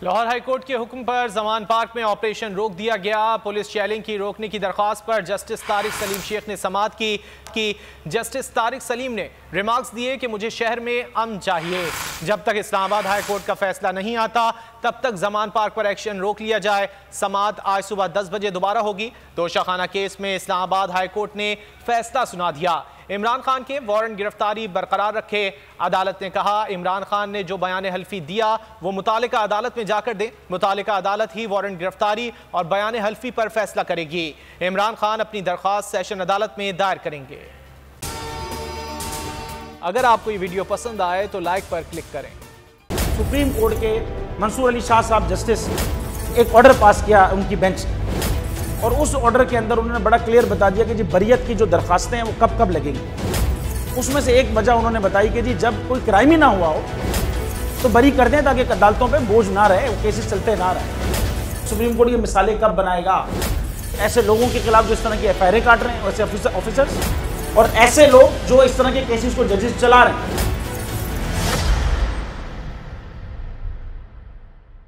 Lahore high court के हुक्म पर जमान पार्क में ऑपरेशन रोक दिया गया। पुलिस चैलेंज की रोकने की दरख्वास्त पर जस्टिस तारिक सलीम शेख ने समाअत की। जस्टिस तारिक सलीम ने रिमार्क्स दिए कि मुझे शहर में अमन चाहिए। जब तक इस्लामाबाद हाईकोर्ट का फैसला नहीं आता तब तक जमान पार्क पर एक्शन रोक लिया जाए। समाअत आज सुबह 10 बजे दोबारा होगी। तोशाखाना केस में इस्लामाबाद हाईकोर्ट ने फैसला सुना दिया। इमरान खान के वारंट गिरफ्तारी बरकरार रखे। अदालत ने कहा इमरान खान ने जो बयान हल्फी दिया वो मुतालिका अदालत में जाकर दे। मुतालिका अदालत ही वारंट गिरफ्तारी और बयान हल्फी पर फैसला करेगी। इमरान खान अपनी दरख्वास्त सेशन अदालत में दायर करेंगे। अगर आपको ये वीडियो पसंद आए तो लाइक पर क्लिक करें। सुप्रीम कोर्ट के मंसूर अली शाह साहब जस्टिस एक ऑर्डर पास किया उनकी बेंच ने, और उस ऑर्डर के अंदर उन्होंने बड़ा क्लियर बता दिया कि जी बरियत की जो दरखास्तें हैं वो कब कब लगेंगी। उसमें से एक वजह उन्होंने बताई कि जी जब कोई क्राइम ही ना हुआ हो तो बरी कर दें ताकि अदालतों पे बोझ ना रहे, वो केसेस चलते ना रहे। सुप्रीम कोर्ट की मिसालें कब बनाएगा ऐसे लोगों के खिलाफ जो इस तरह की FIR काट रहे हैं, वैसे ऑफिसर्स, और ऐसे लोग जो इस तरह के केसेस को जजेस चला रहे हैं।